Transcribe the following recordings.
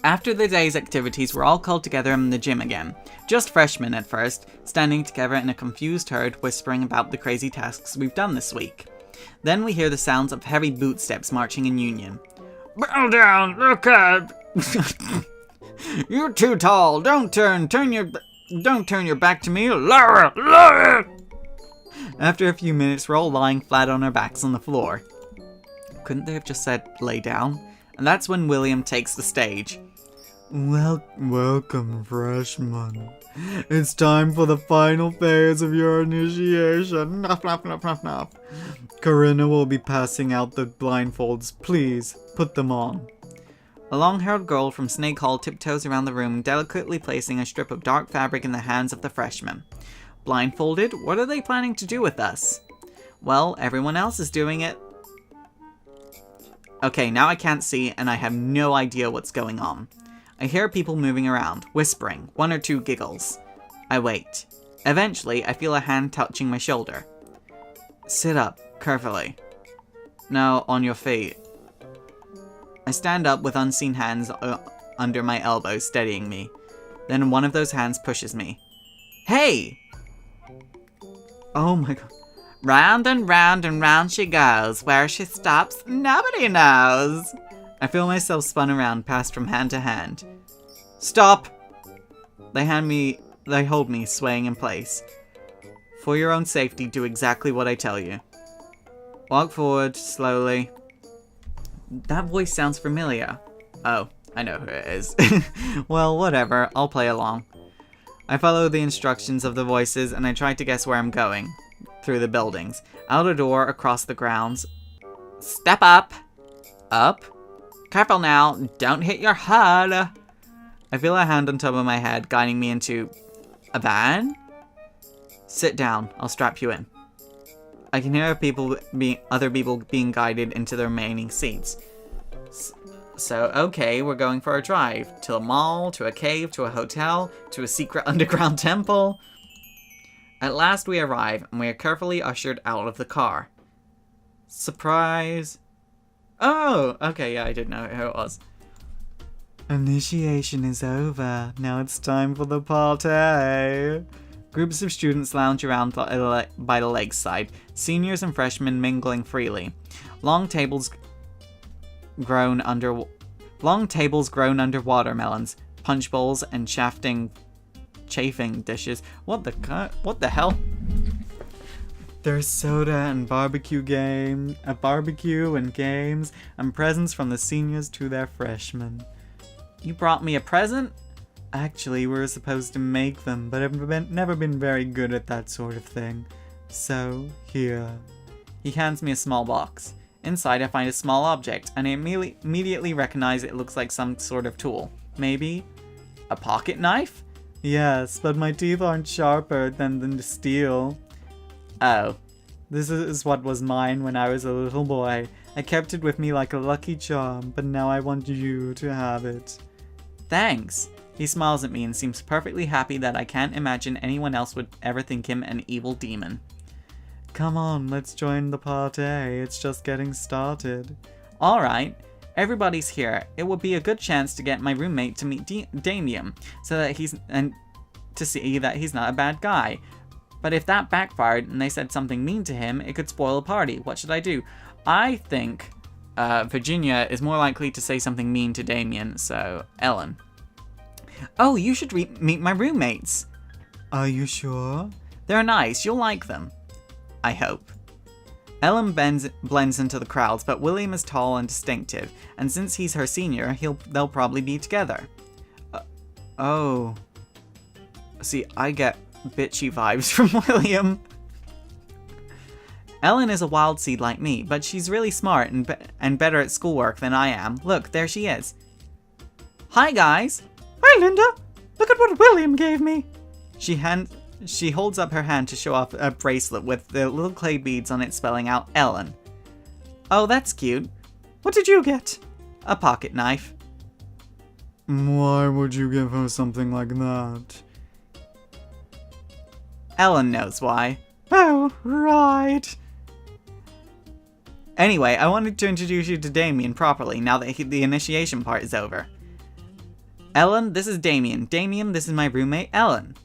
After the day's activities, we're all called together in the gym again. Just freshmen at first, standing together in a confused herd, whispering about the crazy tasks we've done this week. Then we hear the sounds of heavy bootsteps marching in union. Bow down, look up! You're too tall, don't turn your back to me, Lara, Lara! After a few minutes, we're all lying flat on our backs on the floor. Couldn't they have just said, lay down? And that's when William takes the stage. Welcome, freshmen. It's time for the final phase of your initiation. Nuff, nuff, nuff, nuff, nuff. Corinna will be passing out the blindfolds. Please, put them on. A long-haired girl from Snake Hall tiptoes around the room, delicately placing a strip of dark fabric in the hands of the freshmen. Blindfolded? What are they planning to do with us? Well, everyone else is doing it. Okay, now I can't see, and I have no idea what's going on. I hear people moving around, whispering, 1 or 2 giggles. I wait. Eventually, I feel a hand touching my shoulder. Sit up, carefully. Now, on your feet. I stand up with unseen hands under my elbows, steadying me. Then one of those hands pushes me. Hey! Oh my god. Round and round she goes. Where she stops, nobody knows. I feel myself spun around, passed from hand to hand. Stop! They hold me, swaying in place. For your own safety, do exactly what I tell you. Walk forward, slowly. That voice sounds familiar. Oh, I know who it is. Well, whatever, I'll play along. I follow the instructions of the voices, and I try to guess where I'm going. Through the buildings. Out a door, across the grounds. Step up! Up? Careful now, don't hit your head! I feel a hand on top of my head, guiding me into a van? Sit down, I'll strap you in. I can hear other people being guided into the remaining seats. So, okay, we're going for a drive. To a mall, to a cave, to a hotel, to a secret underground temple. At last we arrive, and we are carefully ushered out of the car. Surprise! Oh! Okay, yeah, I did know who it was. Initiation is over. Now it's time for the party. Groups of students lounge around by the lakeside, seniors and freshmen mingling freely. Long tables grown under watermelons, punch bowls, and chafing dishes. What the hell? There's soda and barbecue and games, and presents from the seniors to their freshmen. You brought me a present? Actually, we were supposed to make them, but I've never been very good at that sort of thing. So, here. He hands me a small box. Inside, I find a small object, and I immediately recognize it looks like some sort of tool. Maybe a pocket knife? Yes, but my teeth aren't sharper than the steel. Oh, this is what was mine when I was a little boy. I kept it with me like a lucky charm, but now I want you to have it. Thanks. He smiles at me and seems perfectly happy that I can't imagine anyone else would ever think him an evil demon. Come on, let's join the party. It's just getting started. Alright, everybody's here. It would be a good chance to get my roommate to meet Damien, so that to see that he's not a bad guy. But if that backfired and they said something mean to him, it could spoil the party. What should I do? I think Virginia is more likely to say something mean to Damien, so Ellen. Oh, you should meet my roommates. Are you sure? They're nice, you'll like them. I hope. Ellen blends into the crowds, but William is tall and distinctive, and since he's her senior, they'll probably be together. Oh. See, I get bitchy vibes from William. Ellen is a wild seed like me, but she's really smart and better at schoolwork than I am. Look, there she is. Hi, guys. Hi, Linda. Look at what William gave me. She holds up her hand to show off a bracelet with the little clay beads on it spelling out Ellen. Oh, that's cute. What did you get? A pocket knife. Why would you give her something like that? Ellen knows why. Oh, right. Anyway, I wanted to introduce you to Damien properly now that the initiation part is over. Ellen, this is Damien. Damien, this is my roommate, Ellen.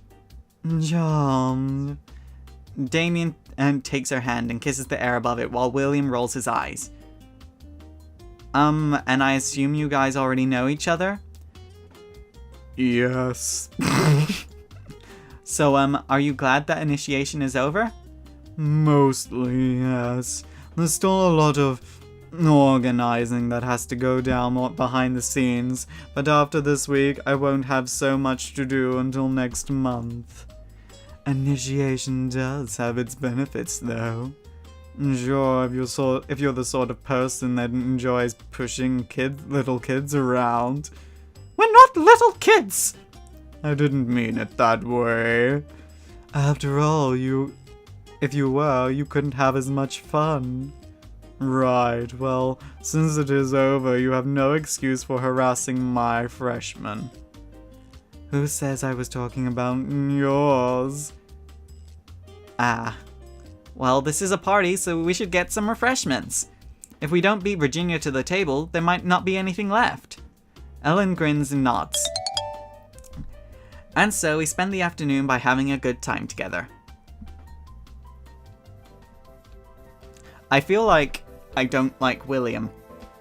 John. Damien takes her hand and kisses the air above it while William rolls his eyes. And I assume you guys already know each other? Yes. So, are you glad that initiation is over? Mostly, yes. There's still a lot of organizing that has to go down behind the scenes, but after this week, I won't have so much to do until next month. Initiation does have its benefits, though. Sure, if you're the sort of person that enjoys pushing little kids around. We're not little kids! I didn't mean it that way. After all, if you were, you couldn't have as much fun. Right, well, since it is over, you have no excuse for harassing my freshmen. Who says I was talking about yours? Ah. Well, this is a party, so we should get some refreshments. If we don't beat Virginia to the table, there might not be anything left. Ellen grins and nods. And so we spend the afternoon by having a good time together. I feel like I don't like William.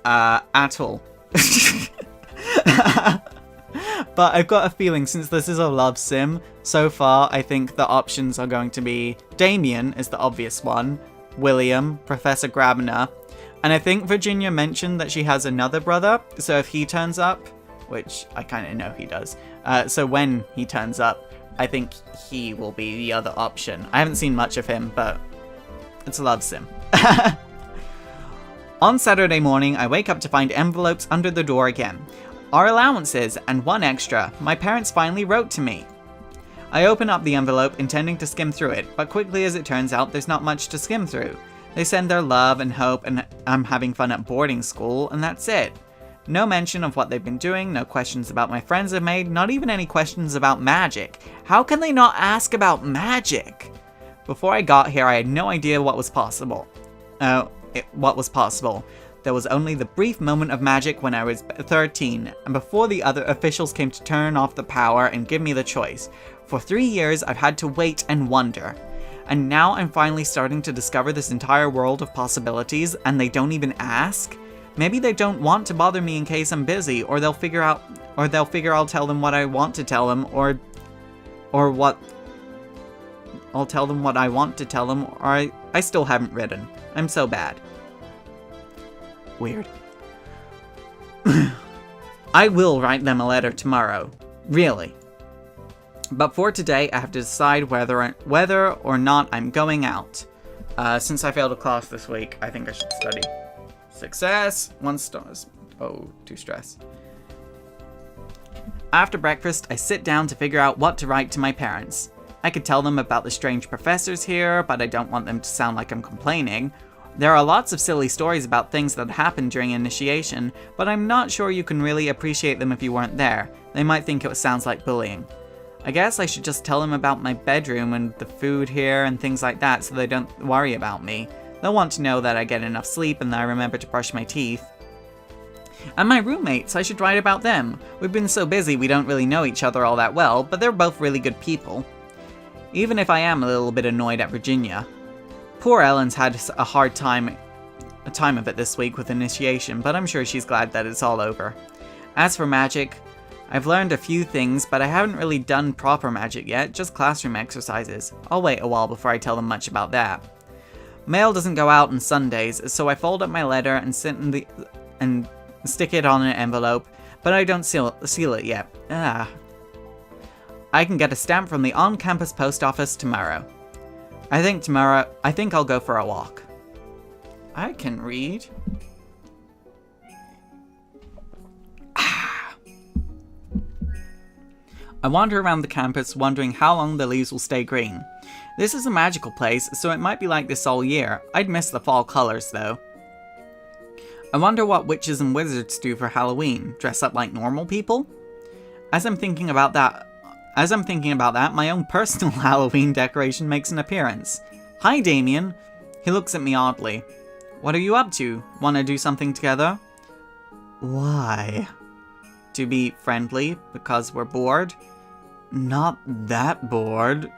At all. But I've got a feeling since this is a love sim, so far I think the options are going to be Damien is the obvious one, William, Professor Grabner, and I think Virginia mentioned that she has another brother, so if he turns up, which I kind of know he does, so when he turns up, I think he will be the other option. I haven't seen much of him, but it's a love sim. On Saturday morning, I wake up to find envelopes under the door again. Our allowances, and one extra. My parents finally wrote to me. I open up the envelope, intending to skim through it, but quickly as it turns out, there's not much to skim through. They send their love and hope, and I'm having fun at boarding school, and that's it. No mention of what they've been doing, no questions about my friends I've made, not even any questions about magic. How can they not ask about magic? Before I got here, I had no idea what was possible. There was only the brief moment of magic when I was 13, and before the other officials came to turn off the power and give me the choice. For 3 years, I've had to wait and wonder. And now I'm finally starting to discover this entire world of possibilities, and they don't even ask? Maybe they don't want to bother me in case I'm busy, or they'll figure I'll tell them what I want to tell them, or what I'll tell them what I want to tell them, or I still haven't written. I'm so bad. Weird. I will write them a letter tomorrow. Really. But for today, I have to decide whether or not I'm going out. Since I failed a class this week, I think I should study. Success! 1 star. Oh, 2 stress. After breakfast, I sit down to figure out what to write to my parents. I could tell them about the strange professors here, but I don't want them to sound like I'm complaining. There are lots of silly stories about things that happened during initiation, but I'm not sure you can really appreciate them if you weren't there. They might think it sounds like bullying. I guess I should just tell them about my bedroom and the food here and things like that so they don't worry about me. They'll want to know that I get enough sleep and that I remember to brush my teeth. And my roommates, I should write about them. We've been so busy we don't really know each other all that well, but they're both really good people. Even if I am a little bit annoyed at Virginia. Poor Ellen's had a hard time of it this week with initiation, but I'm sure she's glad that it's all over. As for magic, I've learned a few things, but I haven't really done proper magic yet, just classroom exercises. I'll wait a while before I tell them much about that. Mail doesn't go out on Sundays, so I fold up my letter and stick it on an envelope, but I don't seal it yet. I can get a stamp from the on-campus post office tomorrow. I think I'll go for a walk. I can read. I wander around the campus wondering how long the leaves will stay green. This is a magical place, so it might be like this all year. I'd miss the fall colors though. I wonder what witches and wizards do for Halloween. Dress up like normal people? As I'm thinking about that, my own personal Halloween decoration makes an appearance. Hi, Damien. He looks at me oddly. What are you up to? Want to do something together? Why? to be friendly because we're bored. Not that bored.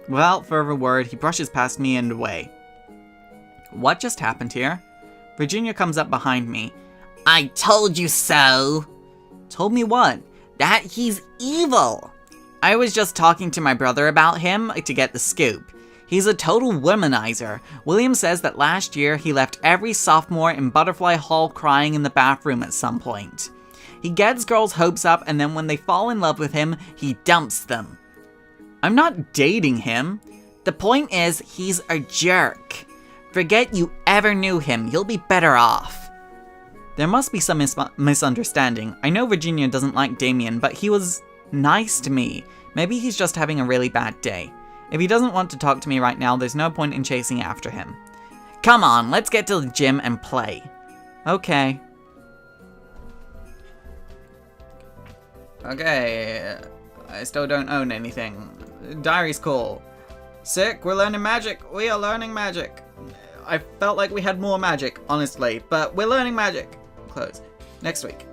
Without further word, he brushes past me and away. What just happened here? Virginia comes up behind me. I told you so. Told me what? That he's evil. I was just talking to my brother about him to get the scoop. He's a total womanizer. William says that last year he left every sophomore in Butterfly Hall crying in the bathroom at some point. He gets girls' hopes up, and then when they fall in love with him, he dumps them. I'm not dating him. The point is, he's a jerk. Forget you ever knew him. You'll be better off. There must be some misunderstanding. I know Virginia doesn't like Damien, but he was nice to me. Maybe he's just having a really bad day. If he doesn't want to talk to me right now, there's no point in chasing after him. Come on, let's get to the gym and play. Okay. Okay, I still don't own anything. Diary's cool. Sick, we're learning magic. We are learning magic. I felt like we had more magic, honestly, but we're learning magic. Close. Next week.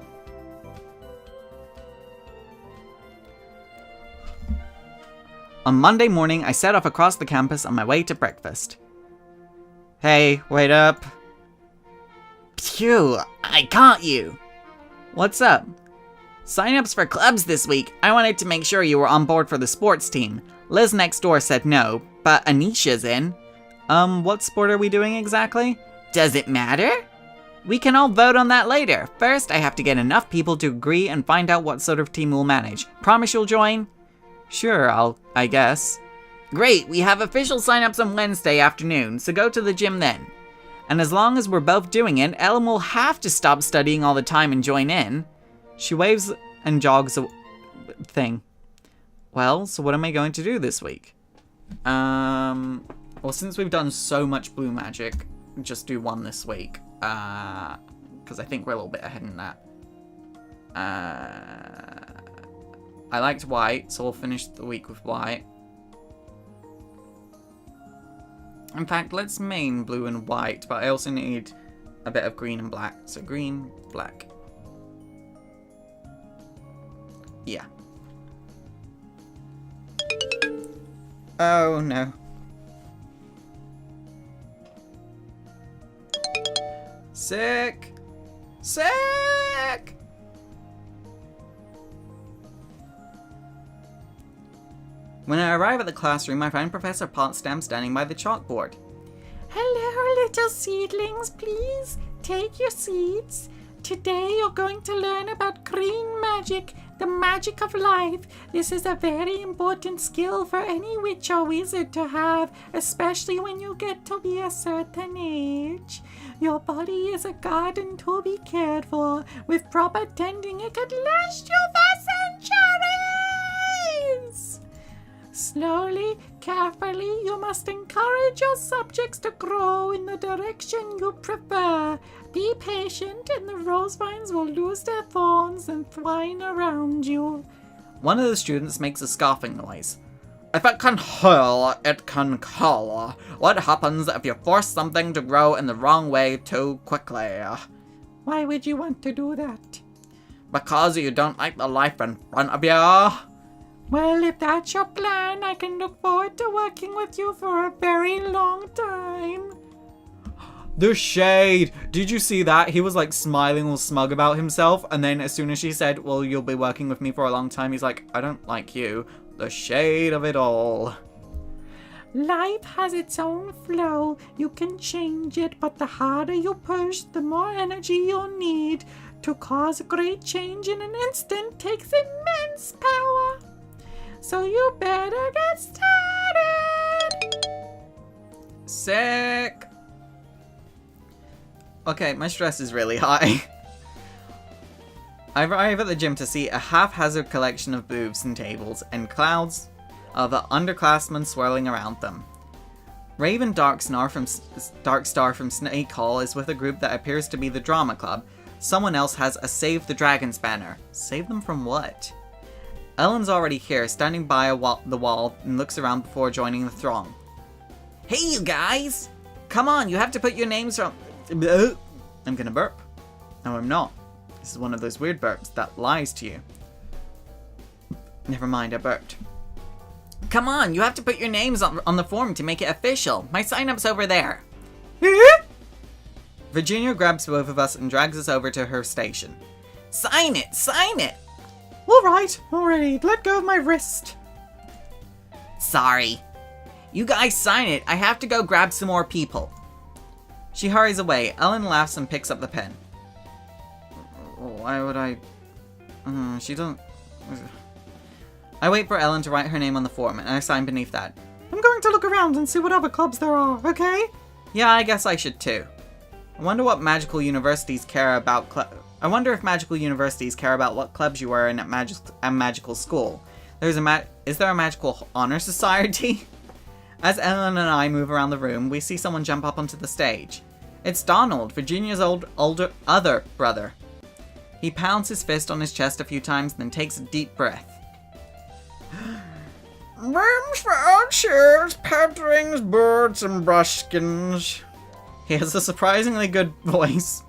On Monday morning, I set off across the campus on my way to breakfast. Hey, wait up. Phew, I caught you. What's up? Sign-ups for clubs this week. I wanted to make sure you were on board for the sports team. Liz next door said no, but Anisha's in. What sport are we doing exactly? Does it matter? We can all vote on that later. First, I have to get enough people to agree and find out what sort of team we'll manage. Promise you'll join? Sure, I guess. Great, we have official sign-ups on Wednesday afternoon, so go to the gym then. And as long as we're both doing it, Ellen will have to stop studying all the time and join in. She waves and jogs a thing. Well, so what am I going to do this week? Well, since we've done so much blue magic, just do one this week. Because I think we're a little bit ahead in that. I liked white, so we'll finish the week with white. In fact, let's main blue and white, but I also need a bit of green and black. So green, black. Yeah. Oh no. Sick! Sick! When I arrive at the classroom, I find Professor Potsdam standing by the chalkboard. Hello, little seedlings, please take your seats. Today you're going to learn about green magic, the magic of life. This is a very important skill for any witch or wizard to have, especially when you get to be a certain age. Your body is a garden to be cared for. With proper tending, it could last you for centuries. Slowly, carefully, you must encourage your subjects to grow in the direction you prefer. Be patient and the rose vines will lose their thorns and twine around you. One of the students makes a scoffing noise. If it can heal, it can kill. What happens if you force something to grow in the wrong way too quickly? Why would you want to do that? Because you don't like the life in front of you. Well, if that's your plan, I can look forward to working with you for a very long time. The shade! Did you see that? He was like smiling all smug about himself, and then as soon as she said, well, you'll be working with me for a long time, he's like, I don't like you. The shade of it all. Life has its own flow. You can change it, but the harder you push, the more energy you'll need. To cause a great change in an instant takes immense power. So you better get started. Sick! Okay, my stress is really high. I arrive at the gym to see a haphazard collection of booths and tables, and clouds of underclassmen swirling around them. Raven Darkstar from Snake Hall is with a group that appears to be the Drama Club. Someone else has a Save the Dragons banner. Save them from what? Ellen's already here, standing by the wall, and looks around before joining the throng. Hey, you guys! Come on, you have to put your names from... I'm gonna burp. No, I'm not. This is one of those weird burps that lies to you. Never mind, I burped. Come on, you have to put your names on the form to make it official. My sign-up's over there. Virginia grabs both of us and drags us over to her station. Sign it! Sign it! Alright, let go of my wrist. Sorry. You guys sign it. I have to go grab some more people. She hurries away. Ellen laughs and picks up the pen. Why would I... she doesn't... I wait for Ellen to write her name on the form, and I sign beneath that. I'm going to look around and see what other clubs there are, okay? Yeah, I guess I should too. I wonder what magical universities care about I wonder if magical universities care about what clubs you are in at magical school. Is there a magical honor society? As Ellen and I move around the room, we see someone jump up onto the stage. It's Donald, Virginia's other brother. He pounds his fist on his chest a few times, then takes a deep breath. Rooms for archers, patrons, birds, and brushkins. He has a surprisingly good voice.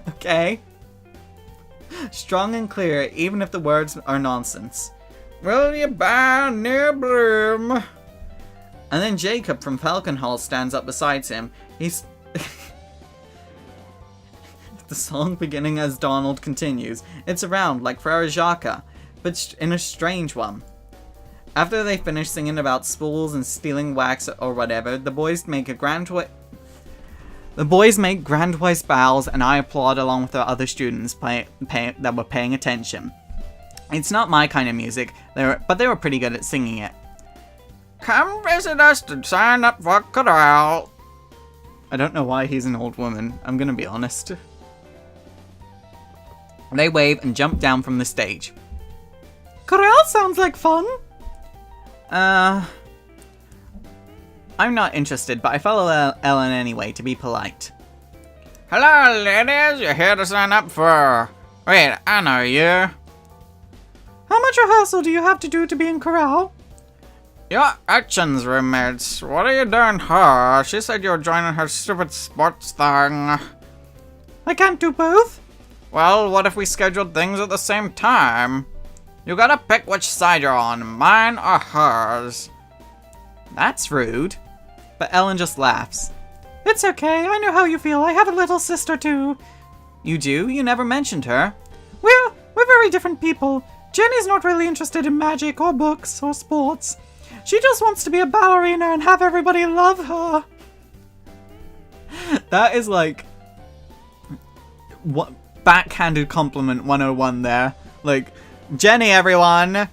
Okay. Strong and clear, even if the words are nonsense. Will you buy a new broom? And then Jacob from Falcon Hall stands up beside him. He's... The song beginning as Donald continues. It's around like Frere Jacques, but in a strange one. After they finish singing about spools and stealing wax or whatever, the boys make grandwise bows, and I applaud along with the other students that were paying attention. It's not my kind of music, but they were pretty good at singing it. Come visit us to sign up for chorale. I don't know why he's an old woman, I'm gonna be honest. They wave and jump down from the stage. Chorale sounds like fun. I'm not interested, but I follow Ellen anyway to be polite. Hello, ladies. You're here to sign up for... Wait, I know you. How much rehearsal do you have to do to be in chorale? Your Urchin's roommates. What are you doing her? She said you were joining her stupid sports thing. I can't do both. Well, what if we scheduled things at the same time? You gotta pick which side you're on, mine or hers. That's rude. But Ellen just laughs. It's okay, I know how you feel. I have a little sister too. You do? You never mentioned her. We're very different people. Jenny's not really interested in magic or books or sports. She just wants to be a ballerina and have everybody love her. That is like... what backhanded compliment 101 there. Like, Jenny, everyone!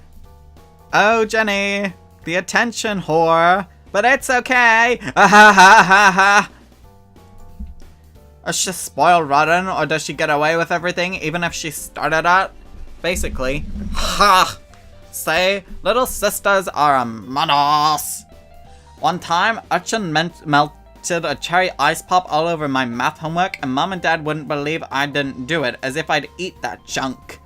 Oh, Jenny! The attention whore! But it's okay! Ah ha ha ha ha! Is she spoiled rotten, or does she get away with everything, even if she started it? Basically. Ha! Say, little sisters are among us! One time, Urchin melted a cherry ice pop all over my math homework, and Mom and Dad wouldn't believe I didn't do it, as if I'd eat that junk.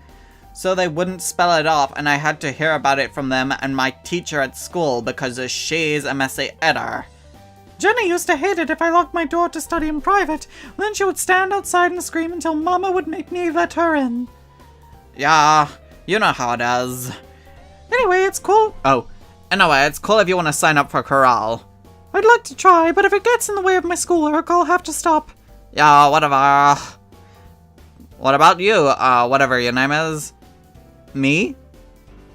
So they wouldn't spell it off, and I had to hear about it from them and my teacher at school because she's a messy editor. Jenny used to hate it if I locked my door to study in private. Then she would stand outside and scream until Mama would make me let her in. Yeah, you know how it is. Anyway, it's cool. Oh, anyway, it's cool if you want to sign up for chorale. I'd like to try, but if it gets in the way of my schoolwork, I'll have to stop. Yeah, whatever. What about you, whatever your name is? Me?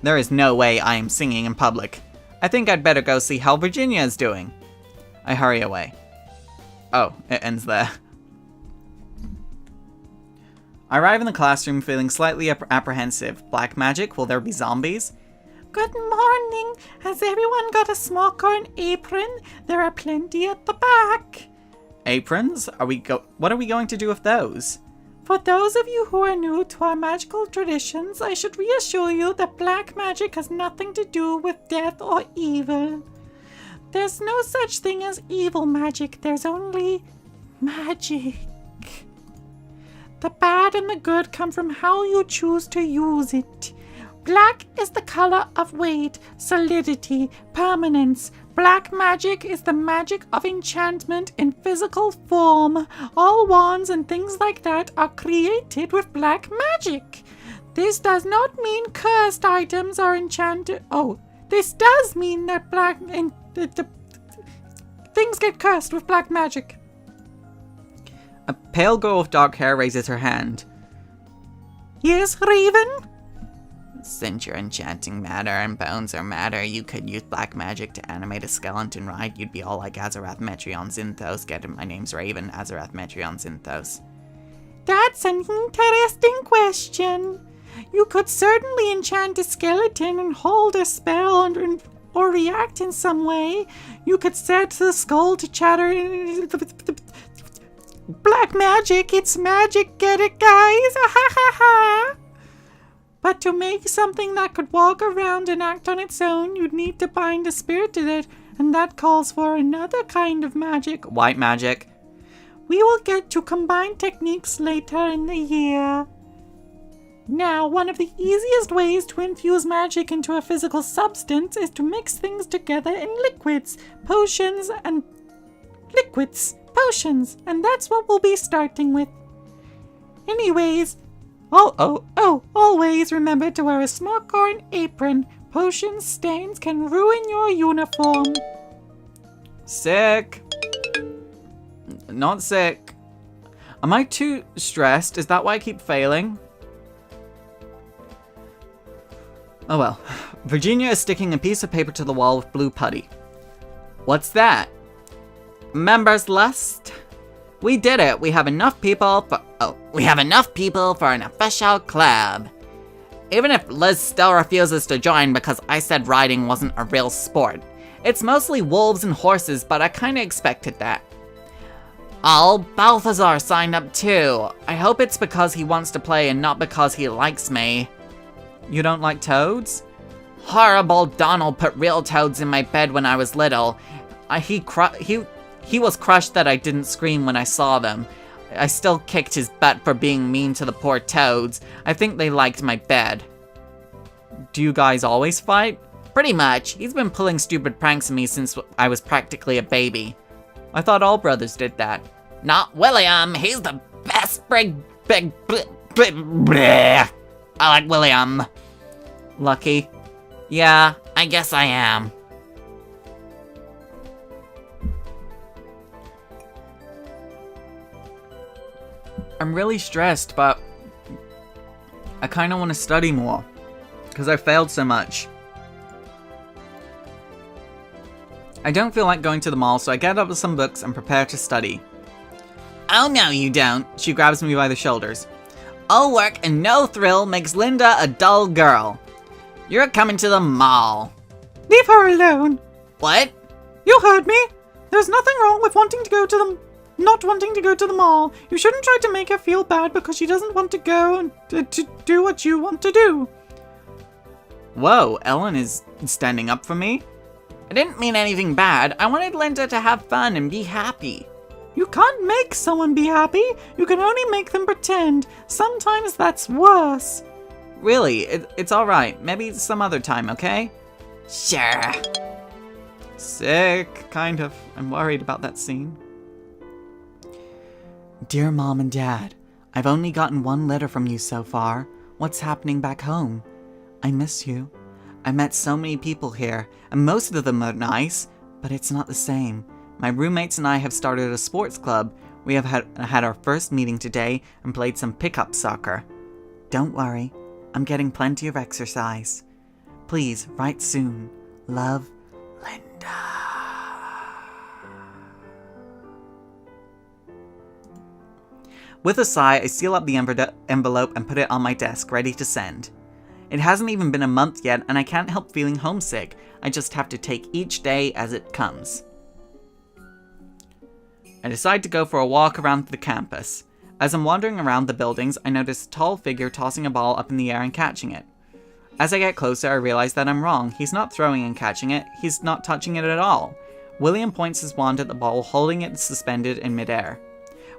There is no way I am singing in public. I think I'd better go see how Virginia is doing. I hurry away. Oh, it ends there. I arrive in the classroom feeling slightly apprehensive. Black magic? Will there be zombies? Good morning. Has everyone got a smock or an apron? There are plenty at the back. Aprons? What are we going to do with those? For those of you who are new to our magical traditions, I should reassure you that black magic has nothing to do with death or evil. There's no such thing as evil magic, there's only magic. The bad and the good come from how you choose to use it. Black is the color of weight, solidity, permanence, Black magic is the magic of enchantment in physical form. All wands and things like that are created with black magic. This does not mean cursed items are enchanted. Oh, this does mean that things get cursed with black magic. A pale girl with dark hair raises her hand. Yes, Raven? Since you're enchanting matter and bones are matter, you could use black magic to animate a skeleton, right? You'd be all like Azarath, Metrion, Zinthos. Get it? My name's Raven. Azarath, Metrion, Zinthos. That's an interesting question. You could certainly enchant a skeleton and hold a spell or react in some way. You could set the skull to chatter. Black magic, it's magic, get it, guys? Ha ha ha! But to make something that could walk around and act on its own, you'd need to bind a spirit to it, and that calls for another kind of magic. White magic. We will get to combine techniques later in the year. Now, one of the easiest ways to infuse magic into a physical substance is to mix things together in liquids, potions, and that's what we'll be starting with. Anyways, always remember to wear a smock or an apron. Potion stains can ruin your uniform. Sick. Not sick. Am I too stressed? Is that why I keep failing? Oh well. Virginia is sticking a piece of paper to the wall with blue putty. What's that? Members list. We did it. We have enough people for an official club. Even if Liz still refuses to join because I said riding wasn't a real sport. It's mostly wolves and horses, but I kinda expected that. Oh, Balthazar signed up too. I hope it's because he wants to play and not because he likes me. You don't like toads? Horrible Donald put real toads in my bed when I was little. He was crushed that I didn't scream when I saw them. I still kicked his butt for being mean to the poor toads. I think they liked my bed. Do you guys always fight? Pretty much. He's been pulling stupid pranks on me since I was practically a baby. I thought all brothers did that. Not William. He's the best bleh. I like William. Lucky. Yeah, I guess I am. I'm really stressed, but I kind of want to study more because I failed so much. I don't feel like going to the mall, so I get up with some books and prepare to study. Oh no, you don't. She grabs me by the shoulders. All work and no thrill makes Linda a dull girl. You're coming to the mall. Leave her alone. What? You heard me. There's nothing wrong with not wanting to go to the mall. You shouldn't try to make her feel bad because she doesn't want to go and to do what you want to do. Whoa, Ellen is standing up for me? I didn't mean anything bad. I wanted Linda to have fun and be happy. You can't make someone be happy. You can only make them pretend. Sometimes that's worse. Really, it's alright. Maybe some other time, okay? Sure. Sick, kind of. I'm worried about that scene. Dear Mom and Dad, I've only gotten one letter from you so far. What's happening back home? I miss you. I met so many people here, and most of them are nice, but it's not the same. My roommates and I have started a sports club. We have had our first meeting today and played some pickup soccer. Don't worry, I'm getting plenty of exercise. Please, write soon. Love, Linda. With a sigh, I seal up the envelope and put it on my desk, ready to send. It hasn't even been a month yet, and I can't help feeling homesick. I just have to take each day as it comes. I decide to go for a walk around the campus. As I'm wandering around the buildings, I notice a tall figure tossing a ball up in the air and catching it. As I get closer, I realize that I'm wrong. He's not throwing and catching it. He's not touching it at all. William points his wand at the ball, holding it suspended in midair.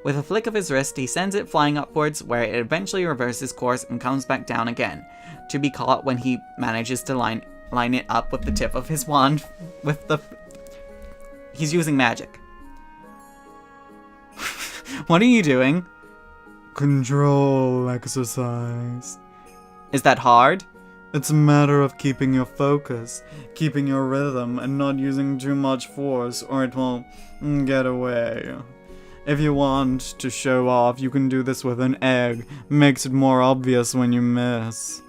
With a flick of his wrist, he sends it flying upwards, where it eventually reverses course and comes back down again, to be caught when he manages to line it up with the tip of his wand with the He's using magic. What are you doing? Control exercise. Is that hard? It's a matter of keeping your focus, keeping your rhythm, and not using too much force, or it will get away. If you want to show off, you can do this with an egg. Makes it more obvious when you miss.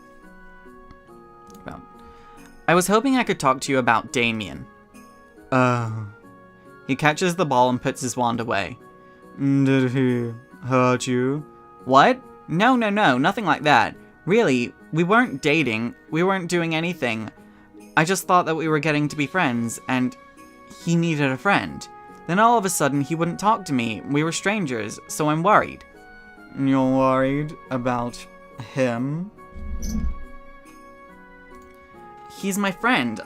Well, I was hoping I could talk to you about Damien. He catches the ball and puts his wand away. Did he hurt you? What? No, nothing like that. Really, we weren't dating, we weren't doing anything. I just thought that we were getting to be friends, and he needed a friend. Then all of a sudden, he wouldn't talk to me. We were strangers, so I'm worried. You're worried about him? He's my friend.